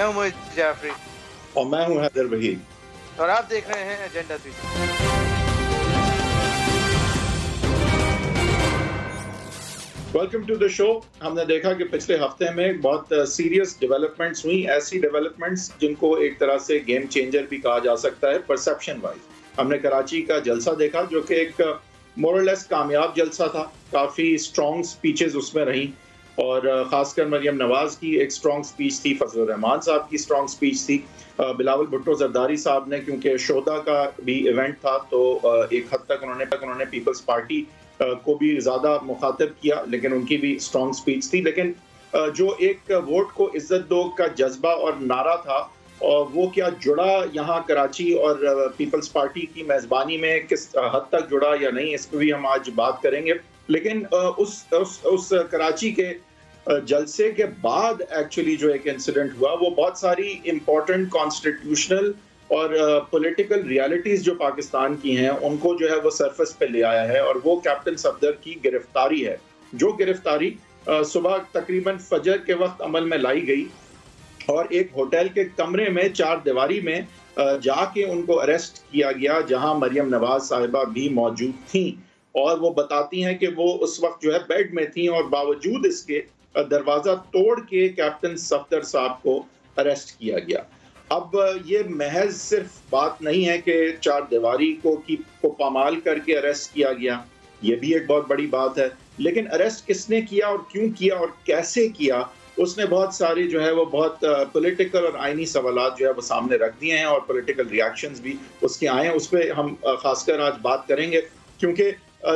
میں ہوں موہد جعفری اور میں ہوں حیدر وحید اور آپ دیکھ رہے ہیں ایجنڈا 360۔ ویلکم ٹو دا شو۔ ہم نے دیکھا کہ پچھلے ہفتے میں بہت سیریس ڈیولپمنٹس ہوئی، ایسی ڈیولپمنٹس جن کو ایک طرح سے گیم چینجر بھی کہا جا سکتا ہے پرسیپشن وائز۔ ہم نے کراچی کا جلسہ دیکھا جو کہ ایک مورلیس کامیاب جلسہ تھا، کافی اسٹرانگ سپیچز اس میں رہیں، اور خاص کر مریم نواز کی ایک اسٹرانگ سپیچ تھی، فضل الرحمان صاحب کی اسٹرانگ سپیچ تھی، بلاول بھٹو زرداری صاحب نے کیونکہ شہدا کا بھی ایونٹ تھا تو ایک حد تک انہوں نے پیپلز پارٹی کو بھی زیادہ مخاطب کیا، لیکن ان کی بھی اسٹرانگ سپیچ تھی۔ لیکن جو ایک ووٹ کو عزت دو کا جذبہ اور نعرہ تھا، اور وہ کیا جڑا یہاں کراچی اور پیپلز پارٹی کی میزبانی میں کس حد تک جڑا یا نہیں، اس پہ بھی ہم آج بات کریں گے۔ لیکن اس کراچی کے جلسے کے بعد ایکچولی جو ایک انسیڈنٹ ہوا، وہ بہت ساری امپورٹنٹ کانسٹیٹیوشنل اور پولیٹیکل ریالٹیز جو پاکستان کی ہیں ان کو جو ہے وہ سرفس پہ لے آیا ہے، اور وہ کیپٹن صفدر کی گرفتاری ہے، جو گرفتاری صبح تقریباً فجر کے وقت عمل میں لائی گئی، اور ایک ہوٹل کے کمرے میں چار دیواری میں جا کے ان کو اریسٹ کیا گیا، جہاں مریم نواز صاحبہ بھی موجود تھیں، اور وہ بتاتی ہیں کہ وہ اس وقت جو ہے بیڈ میں تھیں، اور باوجود اس کے دروازہ توڑ کے کیپٹن صفدر صاحب کو اریسٹ کیا گیا۔ اب یہ محض صرف بات نہیں ہے کہ چار دیواری کو پامال کر کے اریسٹ کیا گیا، یہ بھی ایک بہت بڑی بات ہے، لیکن اریسٹ کس نے کیا اور کیوں کیا اور کیسے کیا، اس نے بہت ساری جو ہے وہ بہت پولیٹیکل اور آئینی سوالات جو ہے وہ سامنے رکھ دیے ہیں، اور پولیٹیکل ریاکشنز بھی اس کے آئے ہیں۔ اس پہ ہم خاص کر آج بات کریں گے، کیونکہ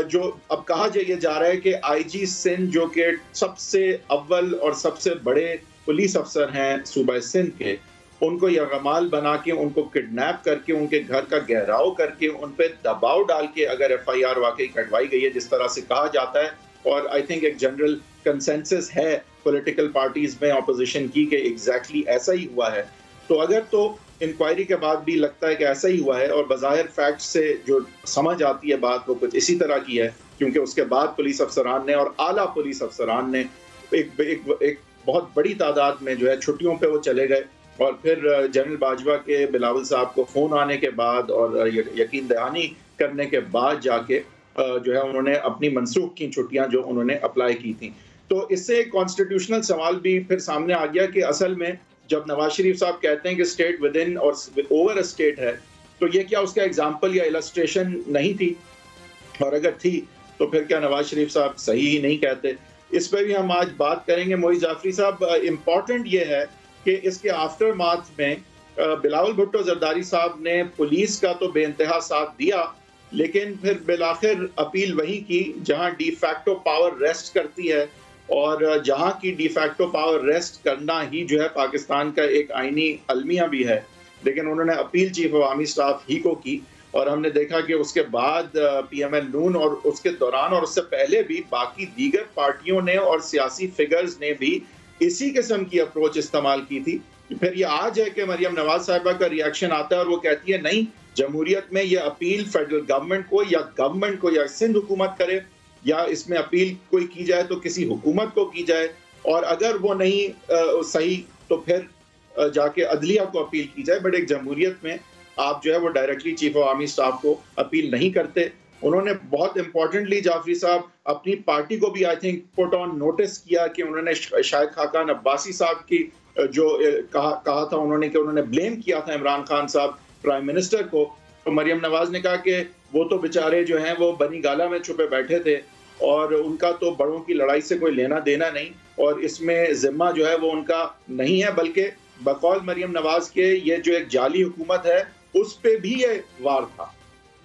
جو اب کہا یہ جا رہا ہے کہ آئی جی سندھ جو کہ سب سے اول اور سب سے بڑے پولیس افسر ہیں صوبہ سندھ کے، ان کو یرغمال بنا کے، ان کو کڈنیپ کر کے، ان کے گھر کا گہراؤ کر کے، ان پہ دباؤ ڈال کے اگر ایف آئی آر واقعی کٹوائی گئی ہے جس طرح سے کہا جاتا ہے، اور آئی تھنک ایک جنرل کنسنسس ہے پولیٹیکل پارٹیز میں اپوزیشن کی کہ ایگزیکٹلی ایسا ہی ہوا ہے، تو اگر تو انکوائری کے بعد بھی لگتا ہے کہ ایسا ہی ہوا ہے، اور بظاہر فیکٹ سے جو سمجھ آتی ہے بات وہ کچھ اسی طرح کی ہے، کیونکہ اس کے بعد پولیس افسران نے اور اعلیٰ پولیس افسران نے ایک بہت بڑی تعداد میں جو ہے چھٹیوں پہ وہ چلے گئے، اور پھر جنرل باجوہ کے بلاول صاحب کو فون آنے کے بعد اور یقین دہانی کرنے کے بعد جا کے جو ہے انہوں نے اپنی منسوخ کی چھٹیاں جو انہوں نے اپلائی کی تھیں۔ تو اس سے ایک کانسٹیٹیوشنل سوال بھی پھر سامنے آ گیا کہ اصل میں جب نواز شریف صاحب کہتے ہیں کہ اسٹیٹ ود ان اور اوور اسٹیٹ ہے، تو یہ کیا اس کا ایگزامپل یا السٹریشن نہیں تھی، اور اگر تھی تو پھر کیا نواز شریف صاحب صحیح ہی نہیں کہتے؟ اس پہ بھی ہم آج بات کریں گے۔ موہد جعفری صاحب، امپورٹنٹ یہ ہے کہ اس کے آفٹر ماتھ میں بلاول بھٹو زرداری صاحب نے پولیس کا تو بے انتہا ساتھ دیا، لیکن پھر بالآخر اپیل وہی کی جہاں ڈی فیکٹو پاور ریسٹ کرتی ہے، اور جہاں کی ڈی فیکٹو پاور ریسٹ کرنا ہی جو ہے پاکستان کا ایک آئینی المیہ بھی ہے، لیکن انہوں نے appeal chief of army staff ہی کو کی، اور ہم نے دیکھا کہ اس کے بعد پی ایم ایل نون اور اس کے دوران اور اس سے پہلے بھی باقی دیگر پارٹیوں نے اور سیاسی فگرز نے بھی اسی قسم کی اپروچ استعمال کی تھی۔ پھر یہ آج ہے کہ مریم نواز صاحبہ کا ریاکشن آتا ہے اور وہ کہتی ہے نہیں، جمہوریت میں یہ اپیل فیڈرل گورنمنٹ کو یا سندھ حکومت کرے، یا اس میں اپیل کوئی کی جائے تو کسی حکومت کو کی جائے، اور اگر وہ نہیں صحیح تو پھر جا کے عدلیہ کو اپیل کی جائے، بٹ ایک جمہوریت میں آپ جو ہے وہ directly chief of army staff کو اپیل نہیں کرتے۔ انہوں نے بہت امپورٹنٹلی جعفری صاحب اپنی پارٹی کو بھی I think put on notice کیا کہ انہوں نے شاہد خاقان عباسی صاحب کی جو کہا تھا انہوں نے بلیم کیا تھا عمران خان صاحب پرائم منسٹر کو، تو مریم نواز نے کہا کہ وہ تو بیچارے جو ہیں وہ بنی گالا میں چھپے بیٹھے تھے، اور ان کا تو بڑوں کی لڑائی سے کوئی لینا دینا نہیں، اور اس میں ذمہ جو ہے وہ ان کا نہیں ہے، بلکہ بقول مریم نواز کے یہ جو ایک جعلی حکومت ہے اس پہ بھی یہ وار تھا۔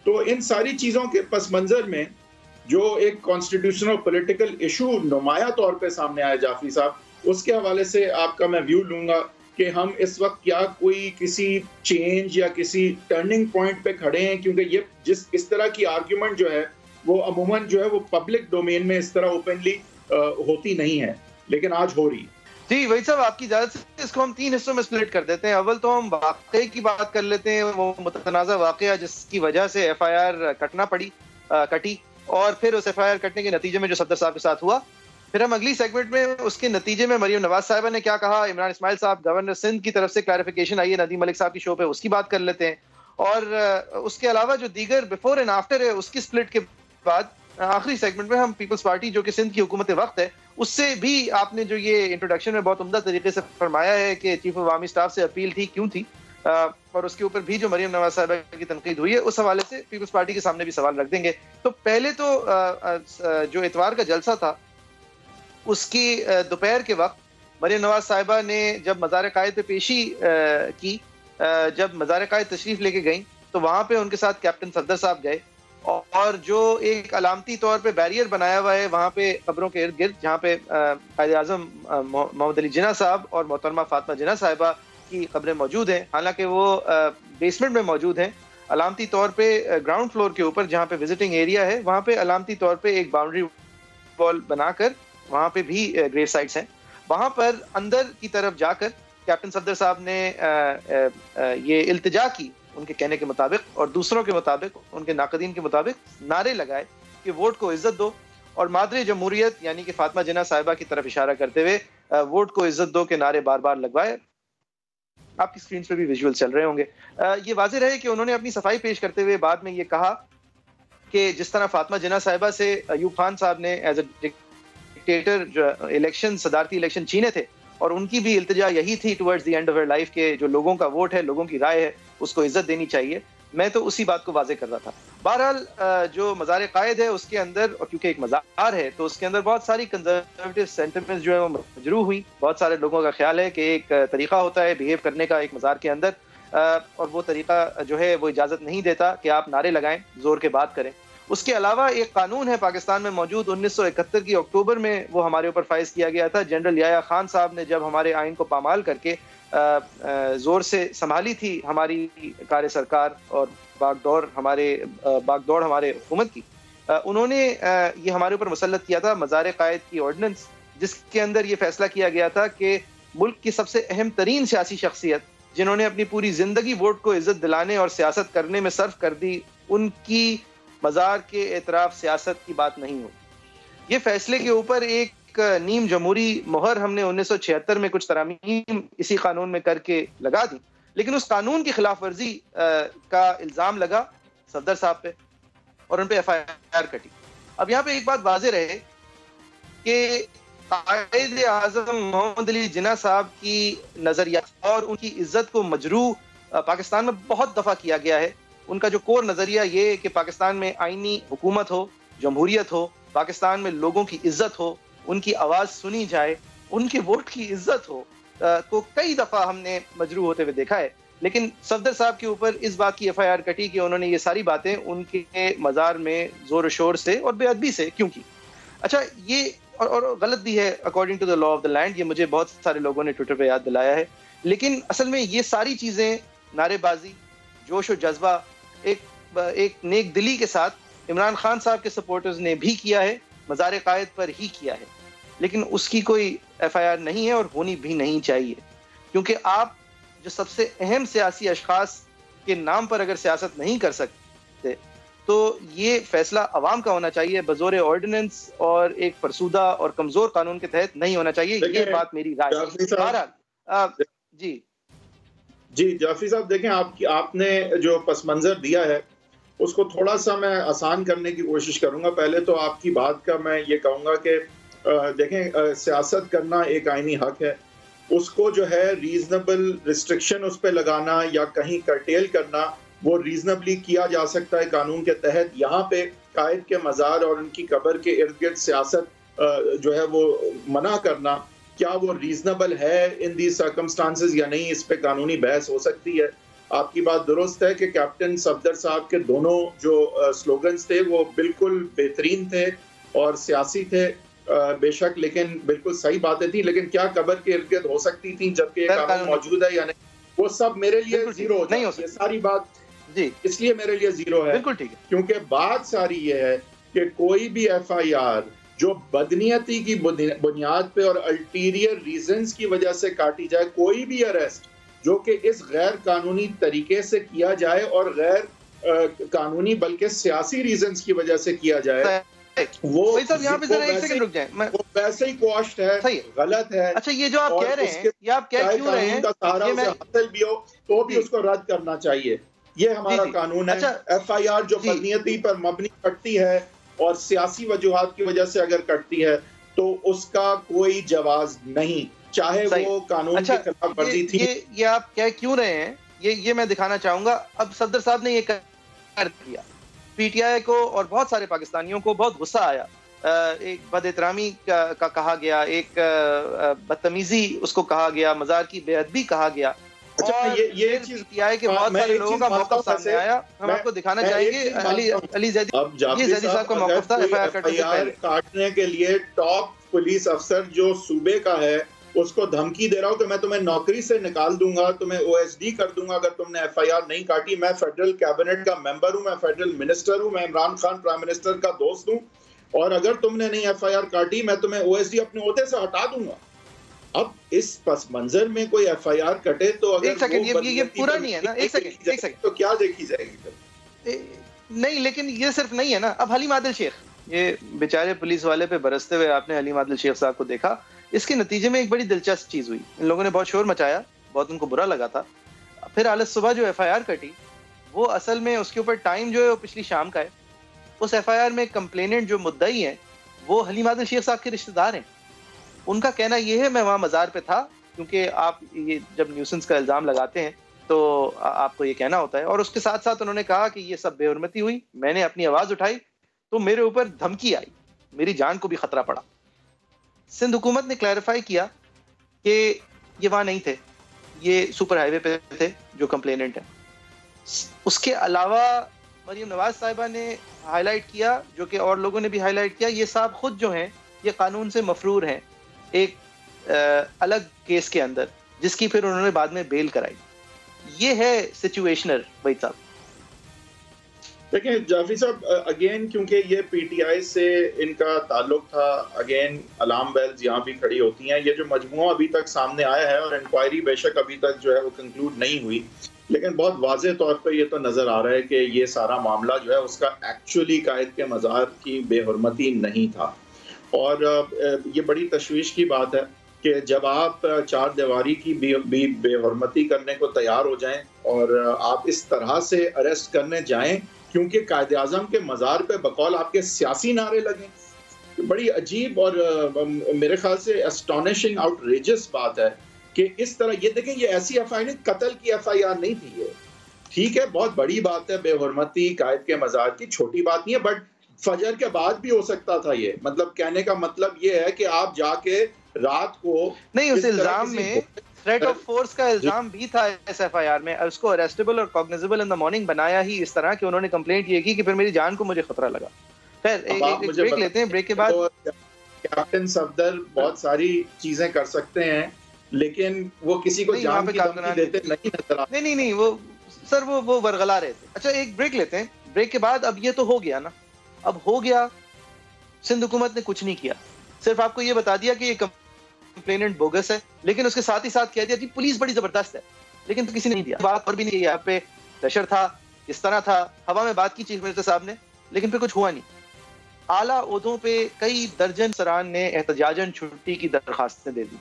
تو ان ساری چیزوں کے پس منظر میں جو ایک کانسٹیٹیوشنل پولیٹیکل ایشو نمایاں طور پہ سامنے آیا جعفری صاحب، اس کے حوالے سے آپ کا میں ویو لوں گا کہ ہم اس وقت کیا کوئی کسی چینج یا کسی ٹرننگ پوائنٹ پہ کھڑے ہیں، کیونکہ یہ اس طرح کی آرگیومنٹ جو ہے وہ عموماً جو ہے وہ پبلک ڈومین میں اس طرح اوپنلی ہوتی نہیں ہے، لیکن آج ہو رہی ہے۔ جی وہی صاحب، آپ کی اجازت سے اس کو ہم 3 حصوں میں سپلٹ کر دیتے ہیں۔ اول تو ہم واقعے کی بات کر لیتے ہیں، وہ متنازع واقعہ جس کی وجہ سے ایف آئی آر کٹی، اور پھر اس ایف آئی آر کٹنے کے نتیجے میں جو صدر صاحب کے ساتھ ہوا، پھر ہم اگلی سیگمنٹ میں اس کے نتیجے میں مریم نواز صاحبہ نے کیا کہا، عمران اسماعیل صاحب گورنر سندھ کی طرف سے کلیریفیکیشن آئی ہے ندیم ملک صاحب کی شو پہ، اس کی بات کر لیتے ہیں، اور اس کے علاوہ جو دیگر بیفور اینڈ آفٹر ہے اس کی سپلٹ کے بعد آخری سیگمنٹ میں ہم پیپلز پارٹی جو کہ سندھ کی حکومت وقت ہے اس سے بھی آپ نے جو یہ انٹروڈکشن میں بہت عمدہ طریقے سے فرمایا ہے کہ چیف آف آرمی اسٹاف سے اپیل تھی کیوں تھی، اور اس کے اوپر بھی جو مریم نواز صاحبہ کی تنقید ہوئی ہے اس حوالے سے پیپلز پارٹی کے سامنے بھی سوال رکھ دیں گے۔ تو پہلے تو جو اتوار کا جلسہ تھا اس کی دوپہر کے وقت مریم نواز صاحبہ نے جب مزار قائد پہ پیشی کی، جب مزار قائد تشریف لے کے گئیں تو وہاں پہ ان کے ساتھ کیپٹن صفدر صاحب گئے، اور جو ایک علامتی طور پہ بیریئر بنایا ہوا ہے وہاں پہ قبروں کے ارد گرد جہاں پہ قائد اعظم محمد علی جناح صاحب اور محترمہ فاطمہ جناح صاحبہ کی قبریں موجود ہیں، حالانکہ وہ بیسمنٹ میں موجود ہیں، علامتی طور پہ گراؤنڈ فلور کے اوپر جہاں پہ وزٹنگ ایریا ہے وہاں پہ علامتی طور پہ ایک باؤنڈری وال بنا کر وہاں پہ بھی گریو سائٹس ہیں۔ وہاں پر اندر کی طرف جا کر کیپٹن صفدر صاحب نے یہ التجا کی ان کے کہنے کے مطابق، اور دوسروں کے مطابق، ان کے ناقدین کے مطابق نعرے لگائے کہ ووٹ کو عزت دو، اور مادر جمہوریت یعنی کہ فاطمہ جناح صاحبہ کی طرف اشارہ کرتے ہوئے ووٹ کو عزت دو کے نعرے بار بار لگوائے۔ آپ کی سکرینز پہ بھی ویژول چل رہے ہوں گے۔ یہ واضح رہے کہ انہوں نے اپنی صفائی پیش کرتے ہوئے بعد میں یہ کہا کہ جس طرح فاطمہ جناح صاحبہ سے ایوب خان صاحب نے ایز اے ڈکٹیٹر جو الیکشن صدارتی الیکشن چھینے تھے، اور ان کی بھی التجا یہی تھی towards the end of her life کے جو لوگوں کا ووٹ ہے، لوگوں کی رائے ہے، اس کو عزت دینی چاہیے، میں تو اسی بات کو واضح کر رہا تھا۔ بہرحال جو مزار قائد ہے اس کے اندر، اور کیونکہ ایک مزار ہے تو اس کے اندر بہت ساری کنزرویٹو سینٹیمنٹس جو ہے وہ مجروح ہوئی، بہت سارے لوگوں کا خیال ہے کہ ایک طریقہ ہوتا ہے بیہیو کرنے کا ایک مزار کے اندر، اور وہ طریقہ جو ہے وہ اجازت نہیں دیتا کہ آپ نعرے لگائیں، زور کے بات کریں۔ اس کے علاوہ ایک قانون ہے پاکستان میں موجود 1971 کی اکتوبر میں وہ ہمارے اوپر فائز کیا گیا تھا، جنرل یحییٰ خان صاحب نے جب ہمارے آئین کو پامال کر کے زور سے سنبھالی تھی ہماری کار سرکار اور باغ دوڑ ہمارے حکومت کی، انہوں نے یہ ہمارے اوپر مسلط کیا تھا مزار قائد کی آرڈیننس، جس کے اندر یہ فیصلہ کیا گیا تھا کہ ملک کی سب سے اہم ترین سیاسی شخصیت جنہوں نے اپنی پوری زندگی ووٹ کو عزت دلانے اور سیاست کرنے میں صرف کر دی، ان کی مزار کے اعتراف سیاست کی بات نہیں ہو۔ یہ فیصلے کے اوپر ایک نیم جمہوری مہر ہم نے 1976 میں کچھ ترامیم اسی قانون میں کر کے لگا دی، لیکن اس قانون کی خلاف ورزی کا الزام لگا صفدر صاحب پہ اور ان پہ ایف آئی آر کٹی۔ اب یہاں پہ ایک بات واضح رہے کہ قائد اعظم محمد علی جناح صاحب کی نظریات اور ان کی عزت کو مجروح پاکستان میں بہت دفعہ کیا گیا ہے۔ ان کا جو کور نظریہ یہ کہ پاکستان میں آئینی حکومت ہو، جمہوریت ہو، پاکستان میں لوگوں کی عزت ہو، ان کی آواز سنی جائے، ان کے ووٹ کی عزت ہو، کو کئی دفعہ ہم نے مجروح ہوتے ہوئے دیکھا ہے۔ لیکن صفدر صاحب کے اوپر اس بات کی ایف آئی آر کٹی کہ انہوں نے یہ ساری باتیں ان کے مزار میں زور و شور سے اور بے ادبی سے کیوں کی۔ اچھا، یہ اور غلط بھی ہے according to the law of the land, یہ مجھے بہت سارے لوگوں نے ٹویٹر پہ یاد دلایا ہے، لیکن اصل میں یہ ساری چیزیں نعرے بازی، جوش و جذبہ، ایک نیک دلی کے ساتھ عمران خان صاحب کے سپورٹرز نے بھی کیا ہے، مزار قائد پر ہی کیا ہے، لیکن اس کی کوئی ایف آئی آر نہیں ہے اور ہونی بھی نہیں چاہیے، کیونکہ آپ جو سب سے اہم سیاسی اشخاص کے نام پر اگر سیاست نہیں کر سکتے تو یہ فیصلہ عوام کا ہونا چاہیے، بزور آرڈیننس اور ایک فرسودہ اور کمزور قانون کے تحت نہیں ہونا چاہیے۔ یہ بات میری رائے ہے۔ جی جعفری صاحب، دیکھیں آپ نے جو پس منظر دیا ہے اس کو تھوڑا سا میں آسان کرنے کی کوشش کروں گا۔ پہلے تو آپ کی بات کا میں یہ کہوں گا کہ دیکھیں، سیاست کرنا ایک آئینی حق ہے، اس کو جو ہے ریزنبل ریسٹرکشن اس پہ لگانا یا کہیں کرٹیل کرنا وہ ریزنبلی کیا جا سکتا ہے قانون کے تحت۔ یہاں پہ قائد کے مزار اور ان کی قبر کے ارد گرد سیاست جو ہے وہ منع کرنا، کیا وہ ریزنبل ہے ان دی سرکمسٹانسز یا نہیں، اس پہ قانونی بحث ہو سکتی ہے۔ آپ کی بات درست ہے کہ کیپٹن صفدر صاحب کے دونوں جو سلوگنز تھے وہ بالکل بہترین تھے اور سیاسی تھے بے شک، لیکن بالکل صحیح باتیں تھیں، لیکن کیا قبر کے ارد گرد ہو سکتی تھیں جبکہ یہ قانون موجود ہے یا نہیں، وہ سب میرے لیے زیرو ہو جائے۔ یہ ساری بات جی اس لیے میرے لیے زیرو ہے، بالکل ٹھیک ہے، کیونکہ بات ساری یہ ہے کہ کوئی بھی ایف آئی آر جو بدنیتی کی بنیاد پہ اور الٹیریئر ریزنز کی وجہ سے کاٹی جائے، کوئی بھی اریسٹ جو کہ اس غیر قانونی طریقے سے کیا جائے اور غیر قانونی بلکہ سیاسی ریزنز کی وجہ سے کیا جائے، وہی صاحب یہاں پہ ذرا ایک سیکنڈ رک جائیں, وہ ویسے ہی کوسٹ ہے, غلط ہے. اچھا یہ جو آپ کہہ رہے ہیں, یہ آپ کہہ کیوں رہے ہیں, یہ میں حاصل بھی ہو تو بھی اس کو رد کرنا چاہیے, یہ ہمارا قانون ہے. ایف آئی آر جو بدنیتی پر مبنی کٹتی ہے اور سیاسی وجوہات کی وجہ سے اگر کٹتی ہے تو اس کا کوئی جواز نہیں, چاہے وہ قانون کی خلاف ورزی تھی. یہ آپ کہہ کیوں رہے ہیں, یہ میں دکھانا چاہوں گا. اب صفدر صاحب نے یہ کر دیا, پی ٹی آئی کو اور بہت سارے پاکستانیوں کو بہت غصہ آیا, ایک بد احترامی کا کہا گیا, ایک بدتمیزی اس کو کہا گیا, مزار کی بے ادبی کہا گیا. یہ چیز پی ٹی آئی کے بہت سارے لوگوں کا موقف سامنے آیا, ہم آپ کو دکھانا چاہیں گے. علی زیدی صاحب کا موقف تھا ایف آئی آر کاٹنے کے لیے ٹاپ پولیس افسر جو صوبے کا ہے اس کو دھمکی دے رہا ہوں کہ میں تمہیں نوکری سے نکال دوں گا, تمہیں او ایس ڈی کر دوں گا اگر تم نے ایف آئی آر نہیں کاٹی. میں فیڈرل کیبنٹ کا ممبر ہوں, میں فیڈرل منسٹر ہوں, میں عمران خان پرائم منسٹر کا دوست ہوں, اور اگر تم نے نہیں ایف آئی آر کاٹی میں تمہیں او ایس ڈی اپنے عہدے سے ہٹا دوں گا. اب اس پس منظر میں کوئی ایف آئی آر کٹے تو اگر ایک سیکنڈ, یہ پورا نہیں ہے نا, ایک سیکنڈ تو کیا دیکھی جائے گی؟ نہیں لیکن یہ صرف نہیں ہے نا. اب حلیم عادل شیخ, یہ بیچارے پولیس والے پہ برستے ہوئے آپ نے حلیم عادل شیخ صاحب کو دیکھا, اس کے نتیجے میں ایک بڑی دلچسپ چیز ہوئی. ان لوگوں نے بہت شور مچایا, بہت ان کو برا لگا تھا. پھر آج صبح جو ایف آئی آر کٹی وہ اصل میں اس کے اوپر ٹائم جو ہے وہ پچھلی شام کا ہے. اس ایف آئی آر میں کمپلیننٹ جو مدعی ہیں وہ حلیم عادل شیخ صاحب کے رشتہ دار ہیں. ان کا کہنا یہ ہے میں وہاں مزار پہ تھا, کیونکہ آپ یہ جب نیوسنس کا الزام لگاتے ہیں تو آپ کو یہ کہنا ہوتا ہے. اور اس کے ساتھ ساتھ انہوں نے کہا کہ یہ سب بے حرمتی ہوئی, میں نے اپنی آواز اٹھائی تو میرے اوپر دھمکی آئی, میری جان کو بھی خطرہ پڑا. سندھ حکومت نے کلیریفائی کیا کہ یہ وہاں نہیں تھے, یہ سپر ہائی وے پہ تھے جو کمپلیننٹ ہیں. اس کے علاوہ مریم نواز صاحبہ نے ہائی لائٹ کیا, جو کہ اور لوگوں نے بھی ہائی لائٹ کیا, یہ صاحب خود جو ہیں یہ قانون سے مفرور ہیں ایک الگ کیس کے اندر, جس کی پھر انہوں نے بعد میں بیل کرائی. یہ ہے سچویشنر وحید صاحب. دیکھیں جعفری صاحب, اگین کیونکہ یہ پی ٹی آئی سے ان کا تعلق تھا, اگین الارم بیلز یہاں بھی کھڑی ہوتی ہیں. یہ جو مجموعہ ابھی تک سامنے آیا ہے, اور انکوائری بے شک ابھی تک جو ہے وہ کنکلوڈ نہیں ہوئی, لیکن بہت واضح طور پہ یہ تو نظر آ رہا ہے کہ یہ سارا معاملہ جو ہے اس کا ایکچولی قائد کے مزار کی بے حرمتی نہیں تھا. اور یہ بڑی تشویش کی بات ہے کہ جب آپ چار دیواری کی بے حرمتی کرنے کو تیار ہو جائیں اور آپ اس طرح سے اریسٹ کرنے جائیں کیونکہ قائد اعظم کے مزار پہ بقول آپ کے سیاسی نعرے لگیں, بڑی عجیب اور میرے خیال سے اسٹونشنگ آؤٹریجس بات ہے کہ اس طرح. یہ دیکھیں یہ ایسی ایف آئی آر, قتل کی ایف آئی آر نہیں تھی یہ, ٹھیک ہے بہت بڑی بات ہے بے حرمتی قائد کے مزار کی, چھوٹی بات نہیں ہے, بٹ فجر کے بعد بھی ہو سکتا تھا یہ. مطلب کہنے کا مطلب یہ ہے کہ آپ جا کے رات کو نہیں, اس الزام میں تھریٹ آف فورس کا الزام بھی تھا ایس ایف آئی آر میں, اس کو اریسٹیبل اور کاگنیزیبل ان دی مارننگ بنایا ہی اس طرح کہ انہوں نے کمپلینٹ یہ کی کہ پھر میری جان کو مجھے خطرہ لگا. خیر ایک بریک لیتے ہیں, بریک کے بعد. کیپٹن صفدر بہت ساری چیزیں کر سکتے ہیں لیکن وہ کسی کو جان کی دھمکی دیتے نہیں نظر آتے. نہیں وہ سر وہ ورغلا رہے تھے. اچھا ایک بریک لیتے ہیں, بریک کے بعد. اب یہ تو ہو گیا نا, اب ہو گیا, سندھ حکومت نے کچھ نہیں کیا, صرف آپ کو یہ بتا دیا کہ یہ کمپلیننٹ بوگس ہے, لیکن اس کے ساتھ ہی ساتھ کہہ دیا جی پولیس بڑی زبردست ہے, لیکن تو کسی نے نہیں دیا. بات پر بھی نہیں, یہاں پہ پریشر تھا, اس طرح تھا, ہوا میں بات کی چیف منسٹر صاحب نے, لیکن پھر کچھ ہوا نہیں. اعلیٰ عہدوں پہ کئی درجن سران نے احتجاجاً چھٹی کی درخواستیں دے دی.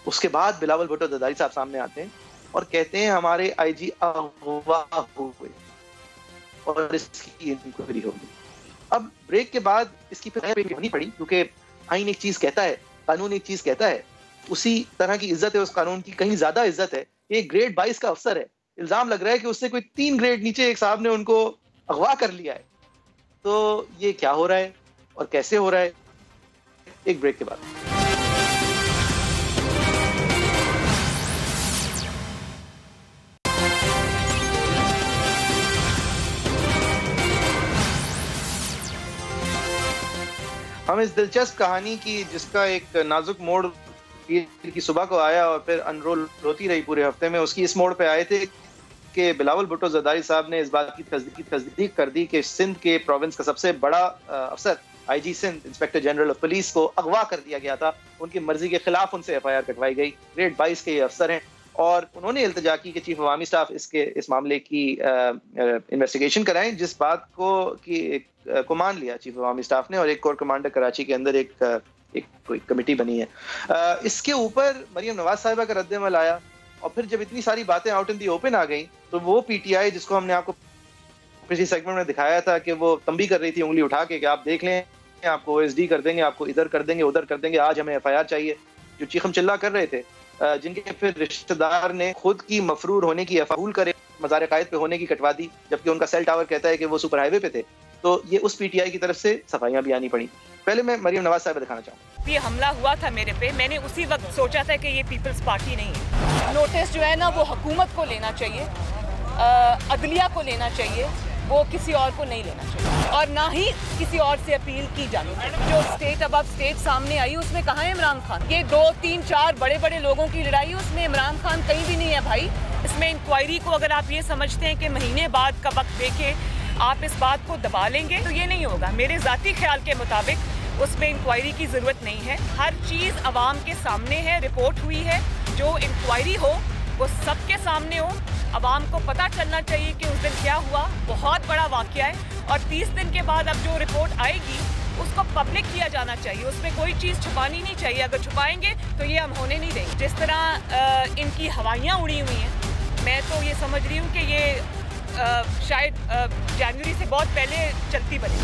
اس کے بعد بلاول بھٹو زرداری صاحب سامنے آتے ہیں اور کہتے ہیں ہمارے آئی جی اغوا ہوئے اور اس کی انکوائری ہوگی. اب بریک کے بعد اس کی پھر ہونی پڑی, کیونکہ آئین ایک چیز کہتا ہے, قانون ایک چیز کہتا ہے, اسی طرح کی عزت ہے اس قانون کی, کہیں زیادہ عزت ہے. ایک گریڈ 22 کا افسر ہے, الزام لگ رہا ہے کہ اس سے کوئی 3 گریڈ نیچے ایک صاحب نے ان کو اغوا کر لیا ہے. تو یہ کیا ہو رہا ہے اور کیسے ہو رہا ہے, ایک بریک کے بعد. ہم اس دلچسپ کہانی کی, جس کا ایک نازک موڑ کی صبح کو آیا اور پھر انرول ہوتی رہی پورے ہفتے میں, اس کی اس موڑ پہ آئے تھے کہ بلاول بھٹو زرداری صاحب نے اس بات کی تصدیق کر دی کہ سندھ کے پروونس کا سب سے بڑا افسر I G Sindh inspector general of police کو اغوا کر دیا گیا تھا. ان کی مرضی کے خلاف ان سے ایف آئی آر کٹوائی گئی. گریڈ 22 کے یہ افسر ہیں اور انہوں نے التجا کی کہ چیف عوامی اسٹاف اس معاملے کی انویسٹیگیشن کرائیں، جس بات کو مان لیا چیف عوامی اسٹاف نے، اور ایک کور کمانڈر کراچی کے اندر ایک کوئی کمیٹی بنی ہے۔ اس کے اوپر مریم نواز صاحبہ کا رد عمل آیا، اور پھر جب اتنی ساری باتیں آؤٹ ان دی اوپن آ گئیں تو وہ پی ٹی آئی جس کو ہم نے آپ کو پچھلی سیگمنٹ میں دکھایا تھا کہ وہ تنبیہ کر رہی تھی انگلی اٹھا کے کہ آپ دیکھ لیں، آپ کو OSD کر دیں گے، آپ کو ادھر کر دیں گے، ادھر کر دیں گے، آج ہمیں FIR چاہیے، جو چیخم چلا کر رہے تھے، جن کے پھر رشتہ دار نے خود کی مفرور ہونے کی قبول کرے، مزار قائد پہ ہونے کی کٹوا دی، جبکہ ان کا سیل ٹاور کہتا ہے کہ وہ سپر ہائی وے پہ تھے۔ تو یہ اس پی ٹی آئی کی طرف سے صفائیاں بھی آنی پڑی۔ پہلے میں مریم نواز صاحب دکھانا چاہوں گا، یہ حملہ ہوا تھا میرے پہ، میں نے اسی وقت سوچا تھا کہ یہ پیپلز پارٹی نہیں ہے۔ نوٹس جو ہے نا وہ حکومت کو لینا چاہیے، عدلیہ کو لینا چاہیے، وہ کسی اور کو نہیں لینا چاہیے، اور نہ ہی کسی اور سے اپیل کی جانی چاہیے۔ جو اسٹیٹ ابو اسٹیٹ سامنے آئی اس میں کہاں ہے عمران خان؟ یہ 2 3 4 بڑے بڑے لوگوں کی لڑائی، اس میں عمران خان کہیں بھی نہیں ہے بھائی۔ اس میں انکوائری کو اگر آپ یہ سمجھتے ہیں کہ مہینے بعد کا وقت دے کے آپ اس بات کو دبا لیں گے تو یہ نہیں ہوگا۔ میرے ذاتی خیال کے مطابق اس میں انکوائری کی ضرورت نہیں ہے، ہر چیز عوام کے سامنے ہے، رپورٹ ہوئی ہے، جو انکوائری ہو وہ سب کے سامنے ہو، عوام کو پتہ چلنا چاہیے کہ اس دن کیا ہوا، بہت بڑا واقعہ ہے، اور 30 دن کے بعد اب جو رپورٹ آئے گی اس کو پبلک کیا جانا چاہیے، اس میں کوئی چیز چھپانی نہیں چاہیے، اگر چھپائیں گے تو یہ ہم ہونے نہیں دیں گے۔ جس طرح ان کی ہوائیاں اڑی ہوئی ہیں، میں تو یہ سمجھ رہی ہوں کہ یہ شاید جنوری سے بہت پہلے چلتی بنی۔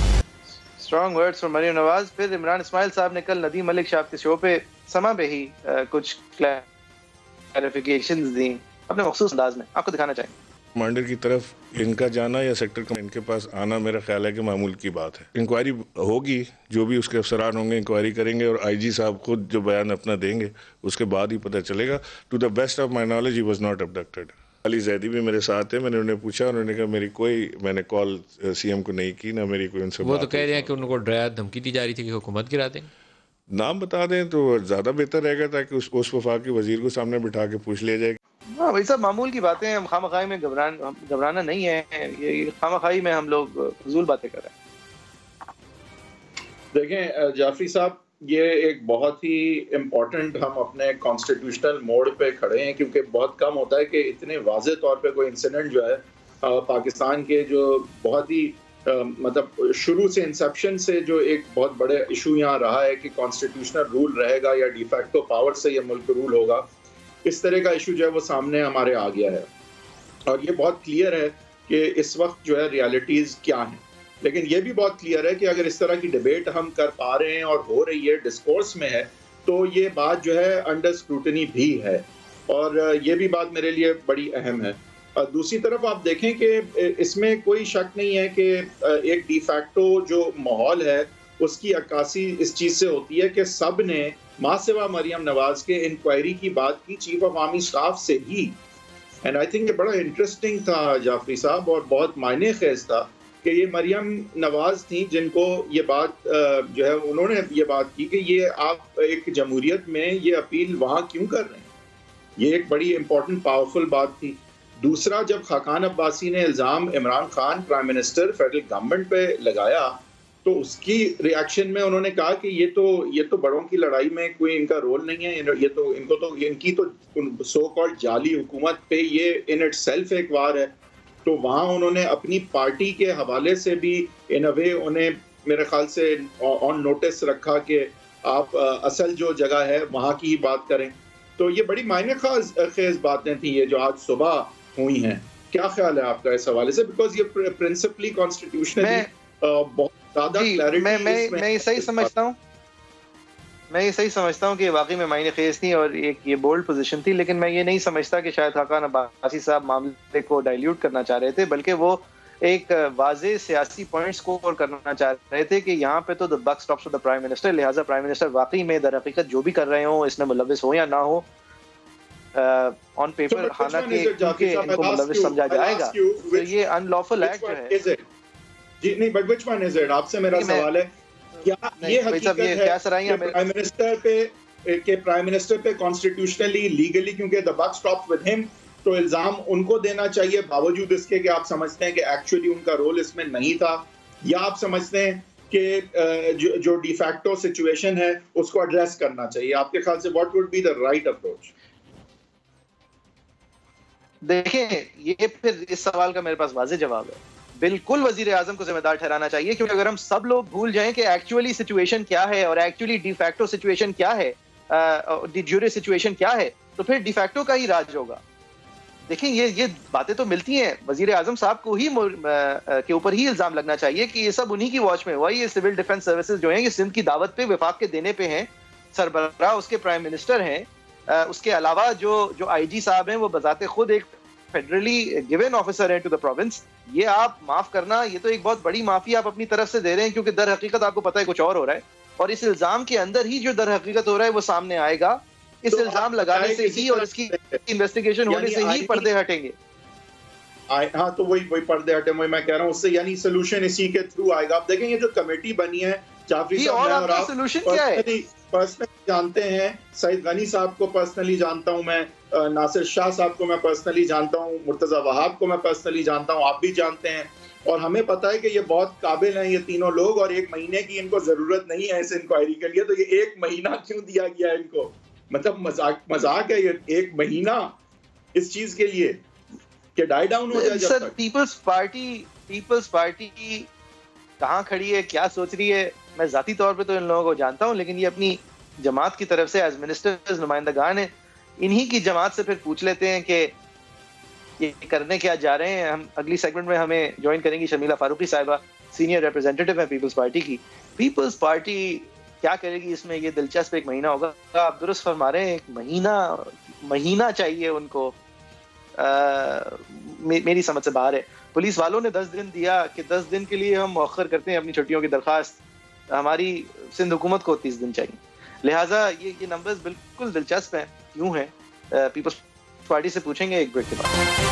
Strong words from Maryam Nawaz. پھر عمران اسماعیل صاحب نے کل ندیم ملک صاحب کے شو پہ سما پہ ہی کچھ کلیریفیکیشنز دیں اپنے مخصوص انداز میں، آپ کو دکھانا چاہیں۔ کمانڈر کی طرف ان کا جانا یا سیکٹر کا ان کے پاس آنا میرا خیال ہے کہ معمول کی بات ہے۔ انکوائری ہوگی، جو بھی اس کے افسران ہوں گے انکوائری کریں گے، اور IG صاحب خود جو بیان اپنا دیں گے اس کے بعد ہی پتہ چلے گا۔ To the best of my knowledge he was not abducted. Ali Zaidi بھی میرے ساتھ ہے، میں نے انہیں پوچھا، انہوں نے کہا میں نے کال CM کو نہیں کی، نہ میری کوئی ان سے بات۔ وہ تو کہہ رہے ہیں کہ ان کو ڈرایا دھمکی دی جا رہی تھی کہ حکومت گرا دیں۔ نام بتا دیں تو زیادہ بہتر رہے گا، تاکہ اس وفاقی وزیر کو سامنے بٹھا کے پوچھ لیا جائے۔ ہاں بھائی صاحب، معمول کی باتیں ہیں، خواہ مخواہی میں گھبرانا نہیں ہے، یہ خواہ مخواہی میں ہم لوگ فضول باتیں کر رہے ہیں۔ دیکھیں جعفری صاحب، یہ ایک بہت ہی امپورٹنٹ، ہم اپنے کانسٹیٹیوشنل موڈ پہ کھڑے ہیں، کیونکہ بہت کم ہوتا ہے کہ اتنے واضح طور پہ کوئی انسیڈنٹ جو ہے پاکستان کے جو بہت ہی مطلب شروع سے انسیپشن سے جو ایک بہت بڑے ایشو یہاں رہا ہے کہ کانسٹیٹیوشنل رول رہے گا یا ڈی فیکٹو پاور سے یہ ملک رول ہوگا، اس طرح کا ایشو جو ہے وہ سامنے ہمارے آ گیا ہے، اور یہ بہت کلیئر ہے کہ اس وقت جو ہے ریالٹیز کیا ہیں۔ لیکن یہ بھی بہت کلیئر ہے کہ اگر اس طرح کی ڈیبیٹ ہم کر پا رہے ہیں اور ہو رہی ہے، ڈسکورس میں ہے، تو یہ بات جو ہے انڈر اسکروٹنی بھی ہے، اور یہ بھی بات میرے لیے بڑی اہم ہے۔ دوسری طرف آپ دیکھیں کہ اس میں کوئی شک نہیں ہے کہ ایک ڈی فیکٹو جو ماحول ہے اس کی عکاسی اس چیز سے ہوتی ہے کہ سب نے ماں سوا مریم نواز کے انکوائری کی بات کی چیف آف آرمی اسٹاف سے ہی، اینڈ آئی تھنک یہ بڑا انٹرسٹنگ تھا جعفری صاحب، اور بہت معنی خیز تھا کہ یہ مریم نواز تھیں جن کو یہ بات جو ہے انہوں نے یہ بات کی کہ یہ آپ ایک جمہوریت میں یہ اپیل وہاں کیوں کر رہے ہیں۔ یہ ایک بڑی امپورٹنٹ پاورفل بات تھی۔ دوسرا، جب خاقان عباسی نے الزام Imran Khan prime minister federal government پہ لگایا تو اس کی ریاکشن میں انہوں نے کہا کہ یہ تو بڑوں کی لڑائی میں کوئی ان کا رول نہیں ہے، ان کی تو سو کالڈ جعلی حکومت پہ یہ ان اٹ سیلف ایک وار ہے۔ تو وہاں انہوں نے اپنی پارٹی کے حوالے سے بھی ان اے وے انہیں میرے خیال سے آن نوٹس رکھا کہ آپ اصل جو جگہ ہے وہاں کی ہی بات کریں۔ تو یہ بڑی معنی خیز باتیں تھیں یہ جو آج صبح ہوئی ہیں۔ کیا خیال ہے آپ کا اس حوالے سے؟ بیکاز یہ پرنسپلی کانسٹیٹیوشنلی بہت زیادہ کلیئرٹی میں یہ صحیح سمجھتا ہوں کہ واقعی میں معنی خیز تھی اور ایک یہ بولڈ پوزیشن تھی، لیکن میں یہ نہیں سمجھتا کہ شاید خاقان عباسی صاحب معاملے کو ڈائلیوٹ کرنا چاہ رہے تھے، بلکہ وہ ایک واضح سیاسی پوائنٹ سکور کرنا چاہ رہے تھے کہ یہاں پہ تو the buck stops with the prime minister، لہٰذا پرائم منسٹر واقعی میں در حقیقت جو بھی کر رہے ہوں اس میں ملوث ہو یا نہ ہو، آن پیپر حالانکہ کیونکہ ان کو ملوث سمجھا جائے گا تو یہ ان لافل ایکٹ جو ہے۔ جی نہیں، but which one is it? آپ سے میرا سوال ہے، کیا یہ حقیقت ہے کہ پرائم منسٹر پہ کانسٹیٹیوشنلی لیگلی کیونکہ the buck stops with him تو الزام ان کو دینا چاہیے باوجود اس کے کہ آپ سمجھتے ہیں کہ ایکچولی ان کا رول اس میں نہیں تھا، یا آپ سمجھتے ہیں کہ جو ڈی فیکٹو سچویشن ہے اس کو ایڈریس کرنا چاہیے؟ آپ کے خیال سے what would be the right approach? دیکھیں یہ پھر اس سوال کا میرے پاس واضح جواب ہے. بالکل وزیر اعظم کو ذمہ دار ٹھہرانا چاہیے, کیونکہ اگر ہم سب لوگ بھول جائیں کہ ایکچولی سچویشن کیا ہے اور ایکچولی ڈی فیکٹو سچویشن کیا ہے, ڈی جیورے سچویشن کیا ہے, تو پھر ڈی فیکٹو کا ہی راج ہوگا. دیکھیں یہ باتیں تو ملتی ہیں, وزیر اعظم صاحب کو ہی کے اوپر ہی الزام لگنا چاہیے کہ یہ سب انہی کی واچ میں ہوا. یہ سول ڈیفنس سروسز جو ہیں یہ سندھ کی دعوت پہ وفاق کے دینے پہ ہیں, سربراہ اس کے پرائم منسٹر ہیں. اس کے علاوہ جو آئی جی صاحب ہیں وہ بذات خود ایک فیڈرلی گیون آفیسر ہیں ٹو دا پروونس. یہ آپ معاف کرنا, یہ تو ایک بہت بڑی معافی آپ اپنی طرف سے دے رہے ہیں, کیونکہ در حقیقت آپ کو پتہ ہے کچھ اور ہو رہا ہے, اور اس الزام کے اندر ہی جو در حقیقت ہو رہا ہے وہ سامنے آئے گا. اس الزام لگانے سے ہی اور اس کی انویسٹیگیشن ہونے سے ہی پردے ہٹیں گے. ہاں تو وہی پردے ہٹیں, میں کہہ رہا ہوں اس سے یعنی سولوشن اسی کے تھرو آئے گا. آپ دیکھیں یہ جو کمیٹی بنی ہے, جعفری صاحب اور آپ سولوشن کیا ہے پرسنلی جانتے ہیں, سعید غنی صاحب کو پرسنلی جانتا ہوں میں, ناصر شاہ صاحب کو میں پرسنلی جانتا ہوں, مرتضی وہاب کو میں پرسنلی جانتا ہوں, آپ بھی جانتے ہیں, اور ہمیں پتہ ہے کہ یہ بہت قابل ہیں یہ تینوں لوگ, اور 1 مہینے کی ان کو ضرورت نہیں ہے اس انکوائری کے لیے. تو یہ 1 مہینہ کیوں دیا گیا ان کو؟ مطلب مذاق ہے یہ 1 مہینہ اس چیز کے لیے کہ ڈائی ڈاؤن ہو جائے. سر پیپلز پارٹی کہاں کھڑی ہے, کیا سوچ رہی ہے, میں ذاتی طور پہ تو ان لوگوں کو جانتا ہوں, لیکن یہ اپنی جماعت کی طرف سے ایز منسٹرز نمائندگان ہیں, انہی کی جماعت سے پھر پوچھ لیتے ہیں کہ یہ کرنے کیا جا رہے ہیں. ہم اگلی سیگمنٹ میں ہمیں جوائن کریں گی شمیلہ فاروقی صاحبہ, سینئر ریپرزینٹیٹیو ہیں پیپلز پارٹی کی. پیپلز پارٹی کیا کرے گی اس میں, یہ دلچسپ 1 مہینہ ہوگا. آپ درست فرما رہے ہیں, 1 مہینہ چاہیے ان کو, میری سمجھ سے باہر ہے. پولیس والوں نے 10 دن دیا کہ 10 دن کے لیے ہم مؤخر کرتے ہیں اپنی چھٹیوں کی درخواست. ہماری سندھ حکومت کو 30 دن چاہیے. لہٰذا یہ نمبرز بالکل دلچسپ ہیں. کیوں ہیں, پیپلز پارٹی سے پوچھیں گے ایک بریک کے بعد.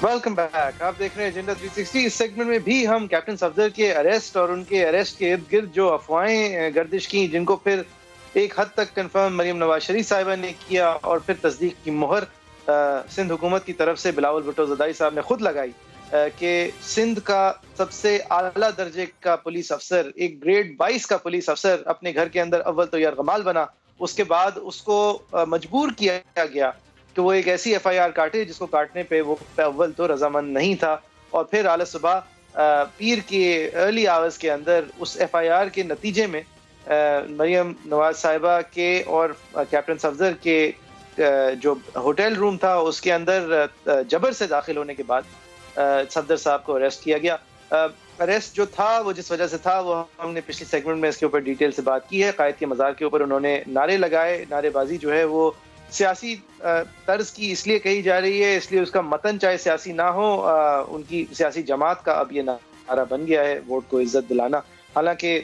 ویلکم بیک, آپ دیکھ رہے ہیں ایجنڈا 360. اس سیگمنٹ میں بھی ہم کیپٹن صفدر کے اریسٹ اور ان کے اریسٹ کے ارد گرد جو افواہیں گردش کی, جن کو پھر ایک حد تک کنفرم مریم نواز شریف صاحبہ نے کیا اور پھر تصدیق کی مہر سندھ حکومت کی طرف سے بلاول بھٹو زدائی صاحب نے خود لگائی کہ سندھ کا سب سے اعلیٰ درجے کا پولیس افسر, ایک گریڈ 22 کا پولیس افسر اپنے گھر کے اندر اول تو یرغمال بنا. اس کے بعد اس کو مجبور کیا گیا کہ وہ ایک ایسی ایف آئی آر کاٹے جس کو کاٹنے پہ وہ اول تو رضامند نہیں تھا, اور پھر اعلی صبح پیر کے ارلی آورز کے اندر اس ایف آئی آر کے نتیجے میں مریم نواز صاحبہ کے اور کیپٹن صفدر کے جو ہوٹل روم تھا اس کے اندر جبر سے داخل ہونے کے بعد صفدر صاحب کو اریسٹ کیا گیا. اریسٹ جو تھا وہ جس وجہ سے تھا وہ ہم نے پچھلی سیگمنٹ میں اس کے اوپر ڈیٹیل سے بات کی ہے. قائد کے مزار کے اوپر انہوں نے نعرے لگائے. نعرے بازی جو ہے وہ سیاسی طرز کی اس لیے کہی جا رہی ہے, اس لیے اس کا متن چاہے سیاسی نہ ہو, ان کی سیاسی جماعت کا اب یہ نعرہ بن گیا ہے, ووٹ کو عزت دلانا. حالانکہ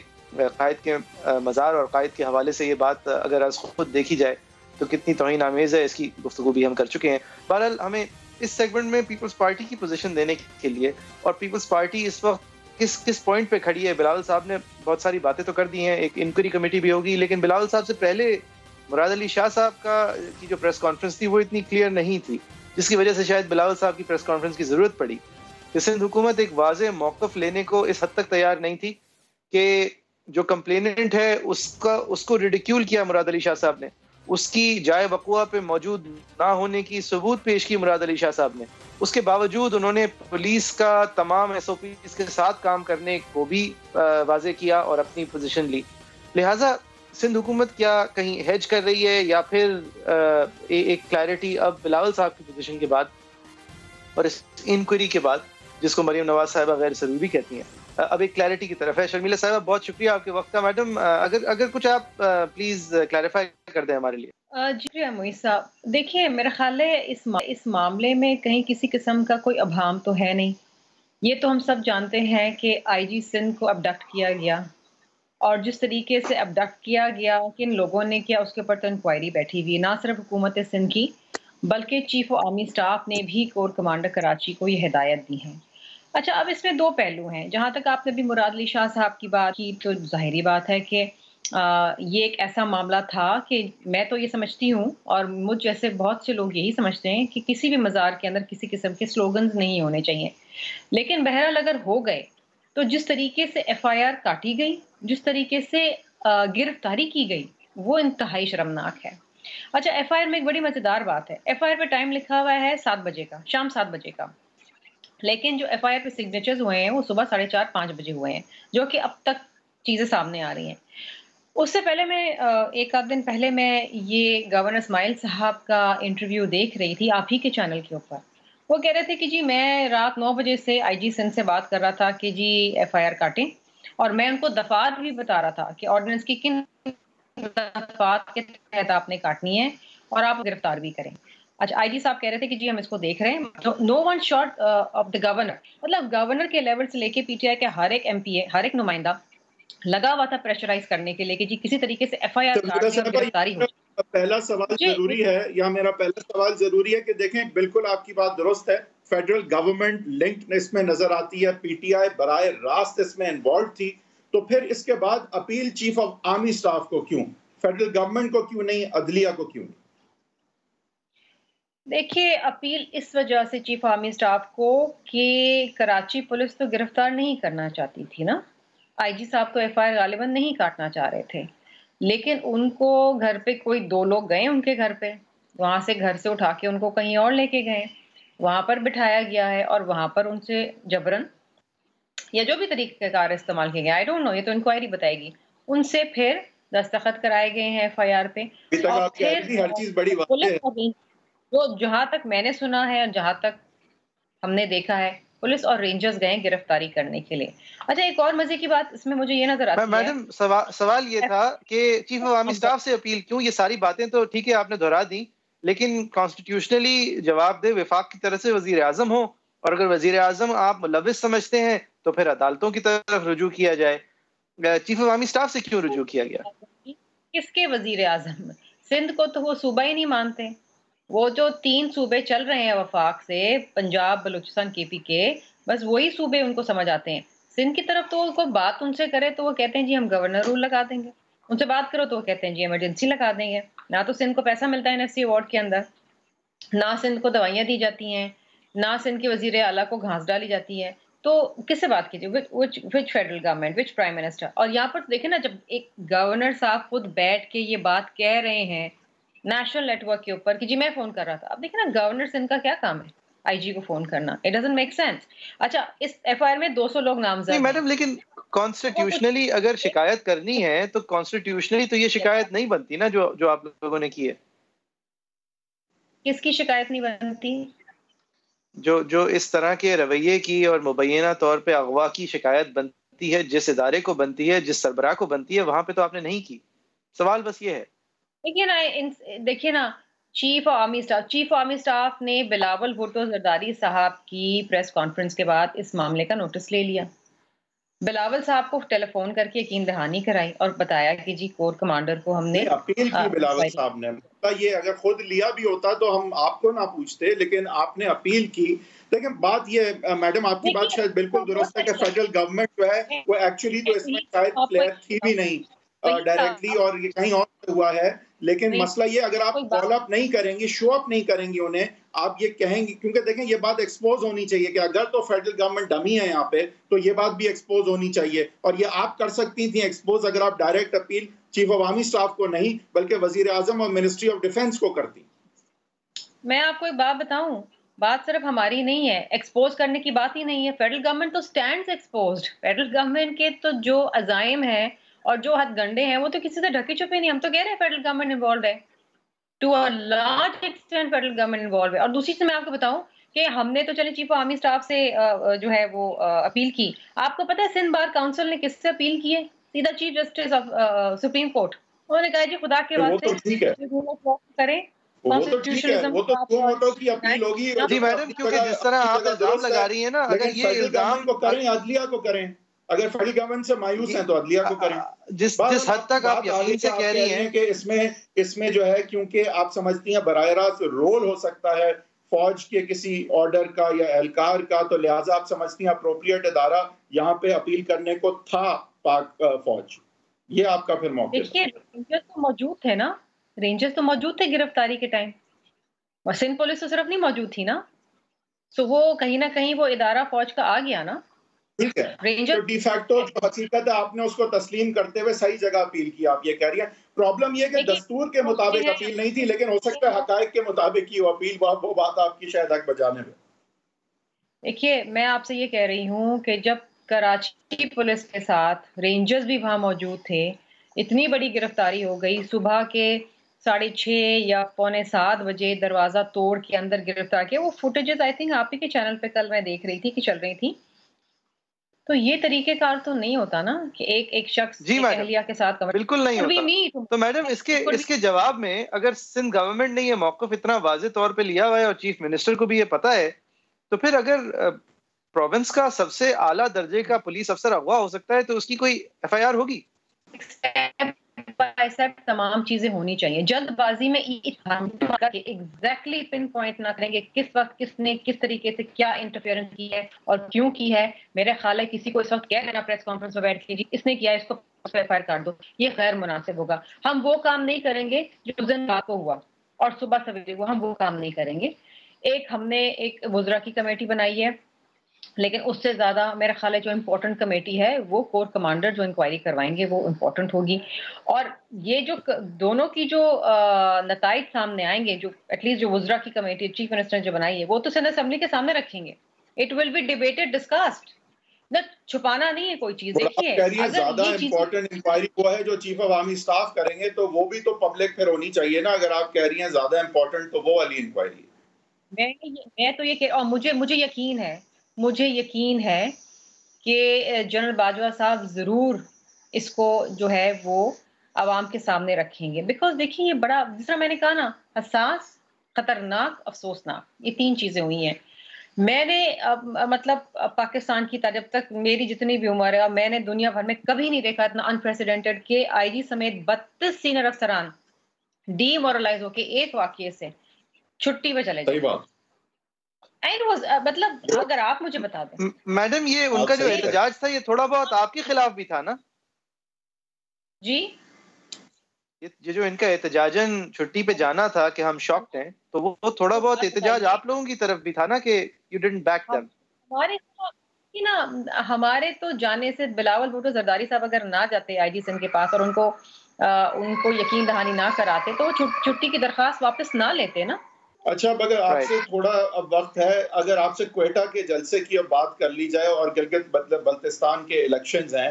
قائد کے مزار اور قائد کے حوالے سے یہ بات اگر از خود دیکھی جائے تو کتنی توہین آمیز ہے, اس کی گفتگو بھی ہم کر چکے ہیں. بہرحال ہمیں اس سیگمنٹ میں پیپلز پارٹی کی پوزیشن دینے کے لیے, اور پیپلز پارٹی اس وقت کس پوائنٹ پہ کھڑی ہے. بلاول صاحب نے بہت ساری باتیں تو کر دی ہیں, ایک انکوائری کمیٹی بھی ہوگی, لیکن بلاول صاحب سے پہلے مراد علی شاہ صاحب کی جو پریس کانفرنس تھی وہ اتنی کلیئر نہیں تھی, جس کی وجہ سے شاید بلاول صاحب کی پریس کانفرنس کی ضرورت پڑی. کہ سندھ حکومت ایک واضح موقف لینے کو اس حد تک تیار نہیں تھی کہ جو کمپلیننٹ ہے اس کو ریڈیکیول کیا مراد علی شاہ صاحب نے, اس کی جائے وقوع پہ موجود نہ ہونے کی ثبوت پیش کی مراد علی شاہ صاحب نے. اس کے باوجود انہوں نے پولیس کا تمام ایس او پیز کے ساتھ کام کرنے کو بھی واضح کیا اور اپنی پوزیشن لی. لہٰذا سندھ حکومت کیا کہیں ہیج کر رہی ہے, یا پھر ایک کلیئرٹی اب بلاول صاحب کی پوزیشن کے بعد اور اس انکوائری کے بعد, جس کو مریم نواز صاحبہ غیر ضروری کہتی ہیں, اب ایک کلیئرٹی کی طرف ہے. شرمیلا صاحبہ بہت شکریہ آپ کے وقت کا. میڈم اگر کچھ آپ پلیز کلیریفائی کر دیں ہمارے لیے. جی معیز صاحب, دیکھیے میرا خیال ہے اس معاملے میں کہیں کسی قسم کا کوئی ابہام تو ہے نہیں. یہ تو ہم سب جانتے ہیں کہ آئی جی سندھ کو ابڈکٹ کیا گیا, اور جس طریقے سے ابڈکٹ کیا گیا, کن لوگوں نے کیا, اس کے اوپر تو انکوائری بیٹھی ہوئی, نہ صرف حکومت سندھ کی بلکہ چیف آف آرمی اسٹاف نے بھی کور کمانڈر کراچی کو یہ ہدایت دی ہے. اچھا, اب اس میں 2 پہلو ہیں. جہاں تک آپ نے بھی مراد علی شاہ صاحب کی بات کی, تو ظاہری بات ہے کہ یہ ایک ایسا معاملہ تھا کہ میں تو یہ سمجھتی ہوں, اور مجھ جیسے بہت سے لوگ یہی سمجھتے ہیں کہ کسی بھی مزار کے اندر کسی قسم کے سلوگنز نہیں ہونے چاہیے. لیکن بہرحال اگر ہو گئے تو جس طریقے سے ایف آئی آر کاٹی گئی, جس طریقے سے گرفتاری کی گئی, وہ انتہائی شرمناک ہے. اچھا ایف آئی آر میں ایک بڑی مزیدار بات ہے, ایف آئی آر پہ ٹائم لکھا ہوا ہے 7 بجے کا, شام 7 بجے کا, لیکن جو ایف آئی آر پہ سگنیچرز ہوئے ہیں وہ صبح 4:30-5 بجے ہوئے ہیں, جو کہ اب تک چیزیں سامنے آ رہی ہیں. اس سے پہلے میں ایک آدھ دن پہلے میں یہ گورنر اسماعیل صاحب کا انٹرویو دیکھ رہی تھی آپ ہی کے چینل کے اوپر. وہ کہہ رہے تھے کہ جی میں رات 9 بجے سے آئی جی سندھ سے بات کر رہا تھا کہ جی ایف آئی آر کاٹیں, اور میں ان کو دفعات بھی بتا رہا تھا کہ آرڈیننس کی کن دفعات کے تحت آپ نے کاٹنی ہے اور آپ گرفتار بھی کریں. اچھا آئی جی صاحب کہہ رہے تھے کہ جی ہم اس کو دیکھ رہے ہیں. No one short of the governor, مطلب گورنر کے لیول سے لے کے پی ٹی آئی کے ہر ایک ایم پی اے, ہر ایک نمائندہ لگا ہوا تھا پریشرائز کرنے کے لیے کہ جی کسی طریقے سے ایف آئی آر کاٹ کے گرفتاری ہو. پہلا سوال ضروری ہے, یا میرا پہلا سوال ضروری ہے کہ دیکھیں بالکل آپ کی بات درست ہے, فیڈرل گورنمنٹ لنکڈ اس میں نظر آتی ہے, پی ٹی آئی براہ راست اس میں انوالو تھی, تو پھر اس کے بعد appeal chief of army staff کو کیوں, فیڈرل گورنمنٹ کو کیوں نہیں, عدلیہ کو کیوں نہیں؟ دیکھیے اپیل اس وجہ سے چیف آرمی سٹاف کو کہ کراچی پولیس تو گرفتار نہیں کرنا چاہتی تھی نا, آئی جی صاحب تو ایف آئی آر غالباً نہیں کاٹنا چاہ رہے تھے, لیکن ان کو گھر پہ کوئی 2 لوگ گئے ان کے گھر پہ, وہاں سے گھر سے اٹھا کے ان کو کہیں اور لے کے گئے, وہاں پر بٹھایا گیا ہے اور وہاں پر ان سے جبرن یا جو بھی طریقہ کار استعمال کیے گئے, آئی ڈونٹ نو, یہ تو انکوائری بتائے گی, ان سے پھر دستخط کرائے گئے ہیں ایف آئی آر پہ. اور پھر ہر چیز بڑی پولیس جو جہاں تک میں نے سنا ہے اور جہاں تک ہم نے دیکھا ہے, پولیس اور رینجرز گئے گرفتاری کرنے کے لیے. اچھا ایک اور مزے کی بات اس میں مجھے یہ نظر آتی ہے میڈم, سوال یہ تھا کہ چیف آف آرمی سٹاف سے اپیل کیوں؟ یہ ساری باتیں تو ٹھیک ہے آپ نے دہرا دی, لیکن کانسٹیٹیوشنلی جواب دہ وفاق کی طرف سے وزیر اعظم ہو, اور اگر وزیر اعظم آپ ملوث سمجھتے ہیں تو پھر عدالتوں کی طرف رجوع کیا جائے. چیف آف آرمی سٹاف سے کیوں رجوع کیا گیا؟ کس کے وزیر اعظم؟ سندھ کو تو وہ صوبہ ہی نہیں مانتے. وہ جو 3 صوبے چل رہے ہیں وفاق سے, پنجاب, بلوچستان, کے پی کے, بس وہی صوبے ان کو سمجھ آتے ہیں. سندھ کی طرف تو کوئی بات ان سے کرے تو وہ کہتے ہیں جی ہم گورنر رول لگا دیں گے, ان سے بات کرو تو وہ کہتے ہیں جی ایمرجنسی لگا دیں گے. نہ تو سندھ کو پیسہ ملتا ہے NFC ایوارڈ کے اندر, نہ سندھ کو دوائیاں دی جاتی ہیں, نہ سندھ کے وزیر اعلیٰ کو گھاس ڈالی جاتی ہے. تو کس سے بات کیجیے, وچ فیڈرل گورنمنٹ, وچ پرائم منسٹر؟ اور یہاں پر دیکھیں نا, جب ایک گورنر صاحب خود بیٹھ کے یہ بات کہہ رہے ہیں نیشنل نیٹ ورک کے اوپر کہ جی میں فون کر رہا تھا, اب دیکھیں نا گورنر سندھ کا کیا کام ہے آئی جی کو فون کرنا, اٹ ڈزنٹ میک سینس. اچھا اس ایف آئی آر میں 200 لوگ نامزد نہیں ہیں. میڈم, لیکن کانسٹیٹیوشنلی اگر شکایت کرنی ہے تو کانسٹیٹیوشنلی تو یہ شکایت نہیں بنتی نا جو آپ لوگوں نے کی ہے. کس کی شکایت نہیں بنتی؟ جو اس طرح کے رویے کی اور مبینہ طور پہ اغوا کی شکایت بنتی ہے, جس ادارے کو بنتی ہے, جس سربراہ کو بنتی ہے, وہاں پہ تو آپ نے نہیں کی. سوال بس یہ ہے. دیکھیے نا چیف آرمی سٹاف نے بلاول بھٹو زرداری صاحب کی پریس کانفرنس کے بعد اس معاملے کا نوٹس لے لیا. بلاول صاحب کو ٹیلی فون کر کے یقین دہانی کرائی اور بتایا کہ جی کور کمانڈر کو ہم نے اپیل کی. بلاول صاحب نے یہ اگر خود لیا بھی ہوتا تو ہم آپ کو نہ پوچھتے, لیکن آپ نے اپیل کی. لیکن بات یہ میڈم, آپ کی بات شاید بالکل درست ہے کہ فیڈرل گورنمنٹ جو ہے وہ ایکچولی تو اس میں شاید پلیئر تھی بھی نہیں ڈائریکٹلی, اور یہ کہیں اور ہوا ہے. لیکن مسئلہ یہ, اگر آپ فالو اپ نہیں کریں گے, شو اپ نہیں کریں گے انہیں, آپ یہ کہیں گے, کیونکہ دیکھیں یہ بات ایکسپوز ہونی چاہیے کہ اگر تو فیڈرل گورنمنٹ ڈمی ہے یہاں پہ تو یہ بات بھی ایکسپوز ہونی چاہیے, اور یہ آپ کر سکتی تھیں ایکسپوز اگر آپ direct appeal chief of army staff کو نہیں بلکہ وزیر اعظم اور منسٹری آف ڈیفنس کو کرتی. میں آپ کو ایک بات بتاؤں, بات صرف ہماری نہیں ہے, ایکسپوز کرنے کی بات ہی نہیں ہے. فیڈرل گورنمنٹ تو سٹینڈز ایکسپوزڈ. فیڈرل گورنمنٹ کے تو جو عزائم ہیں اور جو ہتھ گنڈے ہیں وہ تو کسی سے ڈھکے چھپے نہیں. ہم تو کہہ رہے ہیں فیڈرل گورنمنٹ انوالوڈ ہے, to a large extent federal government involve ہے. اور دوسری چیز میں آپ کو بتاؤں کہ ہم نے تو چلے چیف آرمی سٹاف سے جو ہے وہ اپیل کی. آپ کو پتہ ہے سندھ بار کاؤنسل نے کس سے اپیل کی ہے؟ سیدھا chief justice of supreme court. انہوں نے کہا جی خدا کے واسطے کریں, جی میڈم, کیونکہ جس طرح آپ الزام لگا رہی ہیں نا, اگر یہ الزام کو کریں, عدلیہ کو کریں. اگر فیڈرل گورنمنٹ سے مایوس ہیں تو عدلیہ کو کریں. جس حد تک آپ یقین سے کہہ رہی ہیں کہ اس میں جو ہے, کیونکہ آپ سمجھتی ہیں براہ راست رول ہو سکتا ہے فوج کے کسی آرڈر کا یا اہلکار کا, تو لہٰذا آپ سمجھتی ہیں اپروپریٹ ادارہ یہاں پہ اپیل کرنے کو تھا پاک فوج. یہ آپ کا پھر موقع. دیکھیے رینجرز تو موجود تھے نا, رینجرز تو موجود تھے گرفتاری کے ٹائم, اور سندھ پولیس تو صرف نہیں موجود تھی نا. سو وہ کہیں نہ کہیں وہ ادارہ فوج کا آ گیا نا. ٹھیک ہے، تو ڈی فیکٹو جو حقیقت ہے آپ نے اس کو تسلیم کرتے ہوئے صحیح جگہ اپیل کی، آپ یہ کہہ رہی ہیں. پرابلم یہ کہ دستور کے مطابق اپیل نہیں تھی، لیکن ہو سکتا ہے حقائق کے مطابق ہی وہ اپیل، وہ بات آپ کی شاید حق بجانے میں. دیکھیے میں آپ سے یہ کہہ رہی ہوں کہ جب کراچی پولیس کے ساتھ رینجرز بھی وہاں موجود تھے، اتنی بڑی گرفتاری ہو گئی، صبح کے 6:30 یا 6:45 بجے دروازہ توڑ کے اندر گرفتار کیا. وہ فوٹیجز آئی تھنک آپ ہی کے چینل پہ کل میں دیکھ رہی تھی کہ چل رہی تھی. تو یہ طریقہ کار تو نہیں ہوتا نا کہ ایک شخص اہلیہ کے ساتھ بالکل نہیں ہوتا. تو میڈم اس کے جواب میں اگر سندھ گورنمنٹ نے یہ موقف اتنا واضح طور پہ لیا ہوا ہے اور چیف منسٹر کو بھی یہ پتا ہے، تو پھر اگر پروونس کا سب سے اعلیٰ درجے کا پولیس افسر اغوا ہو سکتا ہے تو اس کی کوئی ایف آئی آر ہوگی؟ تمام چیزیں ہونی چاہیے. جلد بازی میں ایگزیکٹلی پن پوائنٹ نہ کریں گے کس وقت کس نے کس طریقے سے کیا انٹرفیئرنس کی ہے اور کیوں کی ہے. میرے خیال ہے کسی کو اس وقت کہہ دینا پریس کانفرنس میں بیٹھ کے جی اس نے کیا اس کو ایف آئی آر کر دو، یہ غیر مناسب ہوگا. ہم وہ کام نہیں کریں گے جو اس دن رات کو ہوا اور صبح سویرے کو، ہم وہ کام نہیں کریں گے. ہم نے ایک وزراء کی کمیٹی بنائی ہے، لیکن اس سے زیادہ میرا خیال ہے جو امپورٹنٹ کمیٹی ہے وہ کور کمانڈر جو انکوائری کروائیں گے وہ امپورٹنٹ ہوگی. اور یہ جو دونوں کی جو نتائج سامنے آئیں گے، جو ایٹ لیسٹ جو وزراء کی کمیٹی چیف منسٹر نے جو بنائی ہے وہ تو سندھ اسمبلی کے سامنے رکھیں گے. It will be debated, discussed. نہ چھپانا نہیں ہے کوئی چیز. دیکھیے زیادہ امپورٹنٹ انکوائری وہ ہے جو چیف عوامی اسٹاف کریں گے تو وہ بھی تو پبلک پھر ہونی چاہیے نا. اگر آپ کہہ رہی ہیں زیادہ امپورٹنٹ تو وہ والی انکوائری. میں تو یہ کہ اور مجھے یقین ہے کہ جنرل باجوہ صاحب ضرور اس کو جو ہے وہ عوام کے سامنے رکھیں گے. بیکاز دیکھیں یہ بڑا، جس طرح میں نے کہا نا، حساس، خطرناک، افسوسناک، یہ 3 چیزیں ہوئی ہیں. میں نے مطلب پاکستان کی جب تک میری جتنی بھی عمر ہے، اور میں نے دنیا بھر میں کبھی نہیں دیکھا اتنا انپریسیڈنٹڈ کہ آئی جی سمیت 32 سینئر افسران ڈی مورلائز ہو کے ایک واقعے سے چھٹی پہ چلے جائیں. مطلب اگر آپ مجھے بتا دیں میڈم، یہ ان کا جو احتجاج تھا یہ تھوڑا بہت آپ کے خلاف بھی تھا نا جی؟ یہ جو ان کا احتجاجن چھٹی پہ جانا تھا کہ ہم شاکڈ ہیں، تو وہ تھوڑا بہت احتجاج آپ لوگوں کی طرف بھی تھا نا کہ یو ڈڈنٹ بیک دیم. ہمارے تو جانے سے بلاول بھٹو زرداری صاحب اگر نہ جاتے آئی جی سندھ کے پاس اور ان کو یقین دہانی نہ کراتے تو وہ چھٹی کی درخواست واپس نہ لیتے نا. اچھا، اگر آپ سے تھوڑا اب وقت ہے، اگر آپ سے کوئٹہ کے جلسے کی اب بات کر لی جائے اور گلگت بلتستان کے الیکشنز ہیں،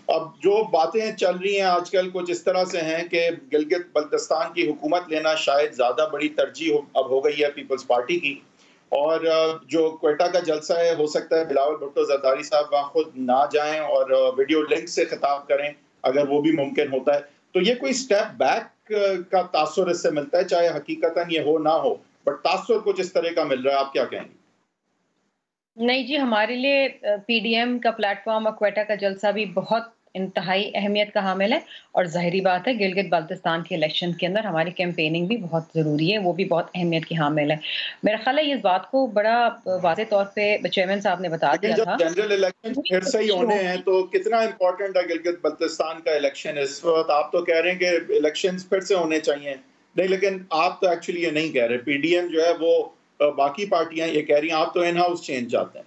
اب جو باتیں چل رہی ہیں آج کل کچھ اس طرح سے ہیں کہ گلگت بلتستان کی حکومت لینا شاید زیادہ بڑی ترجیح اب ہو گئی ہے پیپلز پارٹی کی. اور جو کوئٹہ کا جلسہ ہے، ہو سکتا ہے بلاول بھٹو زرداری صاحب وہاں خود نہ جائیں اور ویڈیو لنک سے خطاب کریں اگر وہ بھی ممکن ہوتا ہے. تو یہ کوئی سٹیپ بیک کا تاثر اس سے ملتا ہے، چاہے حقیقتاً یہ ہو نہ ہو، بٹ تاثر کچھ اس طرح کا مل رہا ہے. آپ کیا کہیں گے؟ نہیں جی، ہمارے لیے پی ڈی ایم کا پلیٹ فارم اور کوئٹہ کا جلسہ بھی بہت انتہائی اہمیت کا حامل ہے. اور ظاہری بات ہے گلگت بلتستان کے الیکشن کے اندر ہماری کیمپیننگ بھی بہت ضروری ہے، وہ بھی بہت اہمیت کی حامل ہے. میرا خیال ہے اس بات کو بڑا واضح طور پہ چیئرمین صاحب نے بتا دیا تھا. جب جنرل الیکشن پھر سے ہی ہونے ہیں تو کتنا امپورٹنٹ ہے گلگت بلتستان کا الیکشن اس وقت؟ آپ تو کہہ رہے ہیں کہ الیکشنز پھر سے ہونے چاہیے، نہیں لیکن آپ تو ایکچولی یہ نہیں کہہ رہے. پی ڈی ایم جو ہے وہ باقی پارٹیاں یہ کہہ رہی ہیں آپ تو ان ہاؤس چینج چاہتے ہیں،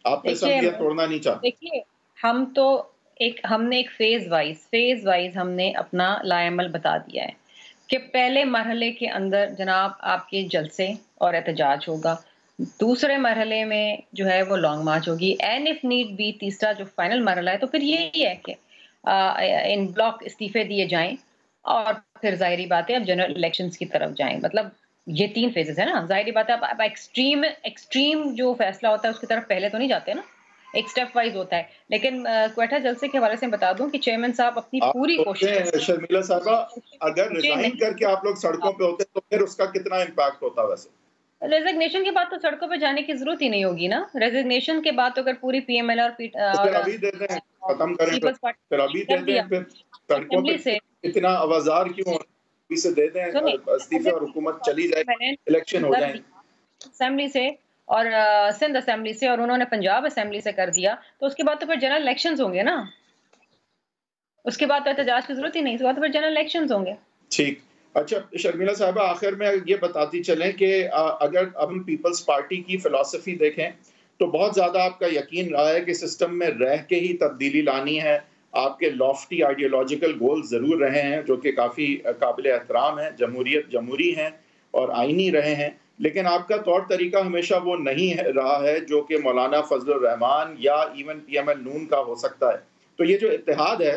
آپ تو اسمبلیاں توڑنا نہیں چاہتے. دیکھیے ہم نے ایک فیز وائز ہم نے اپنا لائے عمل بتا دیا ہے کہ پہلے مرحلے کے اندر جناب آپ کے جلسے اور احتجاج ہوگا، دوسرے مرحلے میں جو ہے وہ لانگ مارچ ہوگی، اینڈ اف نیڈ بی تیسرا جو فائنل مرحلہ ہے تو پھر یہی ہے کہ ان بلاک استعفے دیے جائیں اور پھر ظاہری بات ہے اب جنرل الیکشنز کی طرف جائیں. مطلب یہ 3 فیزز ہے نا. ظاہری بات ہے اب ایکسٹریم جو فیصلہ ہوتا ہے اس کی طرف پہلے تو نہیں جاتے نا، ایک سٹیپ وائز ہوتا ہے. لیکن کوئٹہ جلسے کے حوالے سے بتا دوں کہ چیئرمین صاحب اپنی پوری کوشش، شرمیلا صاحبہ اگر ریزائن کر کے آپ لوگ سڑکوں پہ ہوتے تو پھر اس کا کتنا امپیکٹ ہوتا؟ ویسے ریزگنیشن کے بعد تو سڑکوں پہ جانے کی ضرورت ہی نہیں ہوگی نا. ریزگنیشن کے بعد اگر پوری پی ایم ایل اور ابھی دے دیں، ختم کریں پھر ابھی دے دیں، پھر سڑکوں پہ اتنا آوازار کیوں؟ ابھی سے دے دیں استعفے اور حکومت چلی جائے، الیکشن ہو جائیں اسمبلی سے اور سندھ اسمبلی سے، اور انہوں نے پنجاب اسمبلی سے کر دیا تو اس کے بعد تو پھر جنرل الیکشنز ہوں گے نا. اس کے بعد تو احتجاج کی ضرورت ہی نہیں، اس کے بعد تو پھر جنرل الیکشنز ہوں گے. ٹھیک. اچھا شرمیلا صاحبہ، آخر میں یہ بتاتی چلیں کہ اگر اب ہم پیپلز پارٹی کی فلسفی دیکھیں تو بہت زیادہ آپ کا یقین رہا ہے کہ سسٹم میں رہ کے ہی تبدیلی لانی ہے. آپ کے لافٹی آئیڈیولوجیکل گول ضرور رہے ہیں جو کہ کافی قابل احترام ہیں، جمہوریت جمہوری ہیں اور آئینی رہے ہیں، لیکن آپ کا طور طریقہ ہمیشہ وہ نہیں رہا ہے جو کہ مولانا فضل الرحمان یا ایون پی ایم ایل نون کا ہو سکتا ہے. تو یہ جو اتحاد ہے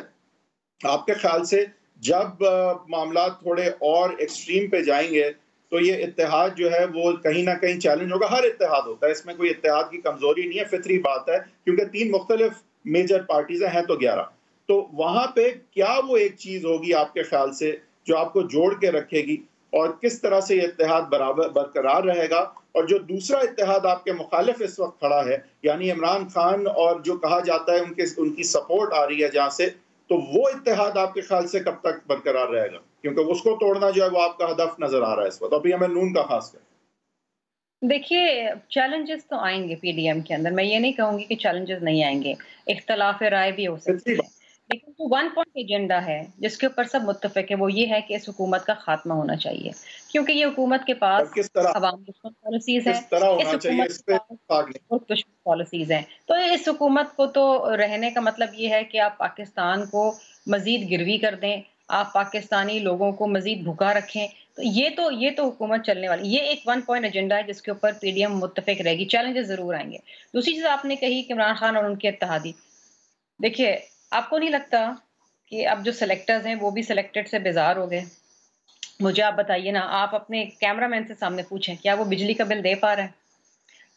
آپ کے خیال سے جب معاملات تھوڑے اور ایکسٹریم پہ جائیں گے تو یہ اتحاد جو ہے وہ کہیں نہ کہیں چیلنج ہوگا؟ ہر اتحاد ہوتا ہے، اس میں کوئی اتحاد کی کمزوری نہیں ہے، فطری بات ہے، کیونکہ 3 مختلف میجر پارٹیز ہیں تو 11. تو وہاں پہ کیا وہ ایک چیز ہوگی آپ کے خیال سے جو آپ کو جوڑ کے رکھے گی، اور کس طرح سے یہ اتحاد برقرار رہے گا؟ اور جو دوسرا اتحاد آپ کے مخالف اس وقت کھڑا ہے، یعنی عمران خان اور جو کہا جاتا ہے ان کی سپورٹ آ رہی ہے جہاں سے، تو وہ اتحاد آپ کے خیال سے کب تک برقرار رہے گا؟ کیونکہ اس کو توڑنا جو ہے وہ آپ کا ہدف نظر آ رہا ہے اس وقت، ابھی ہمیں نون کا خاص کر. دیکھیے چیلنجز تو آئیں گے پی ڈی ایم کے اندر، میں یہ نہیں کہوں گی کہ چیلنجز نہیں آئیں گے، اختلاف رائے بھی ہو سکتی ہے، لیکن جو 1 پوائنٹ ایجنڈا ہے جس کے اوپر سب متفق ہے وہ یہ ہے کہ اس حکومت کا خاتمہ ہونا چاہیے، کیونکہ یہ حکومت کے پاس عوام دشمن پالیسیز ہیں، اس حکومت کے پاس دشمن پالیسیز ہیں. تو اس حکومت کو تو رہنے کا مطلب یہ ہے کہ آپ پاکستان کو مزید گروی کر دیں، آپ پاکستانی لوگوں کو مزید بھوکا رکھیں. تو یہ تو حکومت چلنے والی، یہ ایک 1 پوائنٹ ایجنڈا ہے جس کے اوپر پی ڈی ایم متفق رہے گی. چیلنجز ضرور آئیں گے. دوسری چیز آپ نے کہی کہ عمران خان اور ان کے اتحادی، دیکھیے آپ کو نہیں لگتا کہ اب جو سلیکٹرز ہیں وہ بھی سلیکٹڈ سے بیزار ہو گئے؟ مجھے آپ بتائیے نا، آپ اپنے کیمرہ مین سے سامنے پوچھیں، کیا وہ بجلی کا بل دے پا رہا ہے؟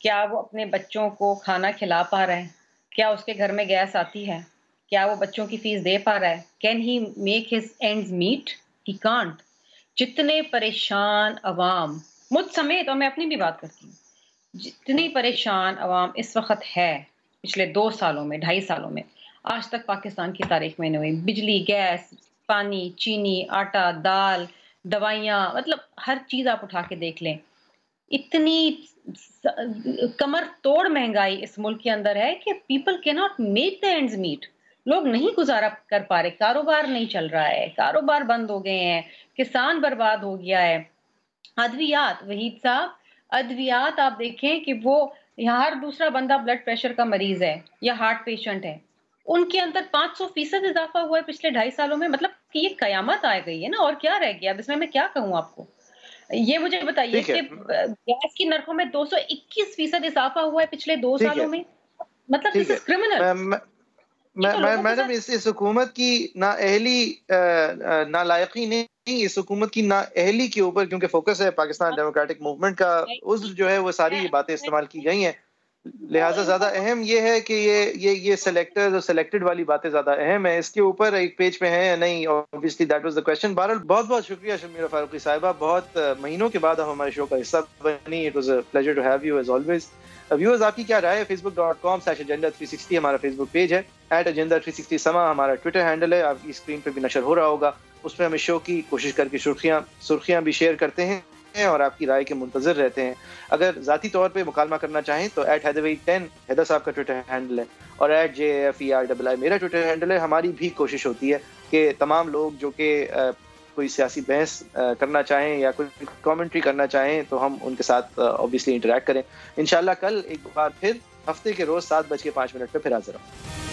کیا وہ اپنے بچوں کو کھانا کھلا پا رہا ہے؟ کیا اس کے گھر میں گیس آتی ہے؟ کیا وہ بچوں کی فیس دے پا رہا ہے؟ Can he make his ends meet? He can't. جتنے پریشان عوام مجھ سمیت، اور میں اپنی بھی بات کرتی ہوں، جتنی پریشان عوام اس وقت ہے پچھلے 2 سالوں میں 2.5 سالوں میں آج تک پاکستان کی تاریخ میں نہیں ہوئی. بجلی، گیس، پانی، چینی، آٹا، دال، دوائیاں، مطلب ہر چیز آپ اٹھا کے دیکھ لیں، اتنی کمر توڑ مہنگائی اس ملک کے اندر ہے کہ پیپل کی not make the ends meet. لوگ نہیں گزارا کر پا رہے، کاروبار نہیں چل رہا ہے، کاروبار بند ہو گئے ہیں، کسان برباد ہو گیا ہے. ادویات، وحید صاحب، ادویات آپ دیکھیں کہ وہ یہاں ہر دوسرا بندہ بلڈ پریشر کا مریض ہے یا ہارٹ پیشنٹ ہے، ان کے اندر 500% اضافہ ہوا ہے پچھلے 2.5 سالوں میں. مطلب کہ یہ قیامت آ گئی ہے نا، اور کیا رہ گیا اب اس میں کیا کہوں آپ کو. یہ مجھے بتائیے کہ گیس کی نرخوں میں 221% اضافہ ہوا ہے پچھلے 2 سالوں میں. مطلب دس از کرمنل. میڈم اس حکومت کی نااہلی نالائقی نہیں، اس حکومت کی نااہلی کے اوپر کیونکہ فوکس ہے پاکستان ڈیموکریٹک موومنٹ کا، عذر جو ہے وہ ساری یہ باتیں استعمال کی گئی ہیں، لہٰذا زیادہ اہم یہ ہے کہ یہ سلیکٹرز اور سلیکٹڈ والی باتیں زیادہ اہم ہیں. اس کے اوپر ایک پیج پہ ہیں یا نہیں، obviously that was the question. بہرحال بہت بہت شکریہ شمیرہ فاروقی صاحبہ، بہت مہینوں کے بعد آپ ہمارے شو کا حصہ بنی. It was a pleasure to have you as always. Viewers آپ کی کیا رائے ہے؟ facebook.com/agenda360 ہمارا فیس بک پیج ہے، @agenda360 سما ہمارا ٹویٹر ہینڈل ہے، آپ کی اسکرین پہ بھی نشر ہو رہا ہوگا. اس میں ہم اس شو کی کوشش کر کے سرخیاں بھی شیئر کرتے ہیں اور آپ کی رائے کے منتظر رہتے ہیں. اگر ذاتی طور پہ مکالمہ کرنا چاہیں تو @heatherwade10 حیدر صاحب کا ٹویٹر ہینڈل ہے، اور @JAFERII میرا ٹویٹر ہینڈل ہے. ہماری بھی کوشش ہوتی ہے کہ تمام لوگ جو کہ کوئی سیاسی بحث کرنا چاہیں یا کوئی کامنٹری کرنا چاہیں تو ہم ان کے ساتھ obviously انٹریکٹ کریں. انشاءاللہ کل ایک بار پھر ہفتے کے روز 7:05 پہ پھر حاضر ہوں.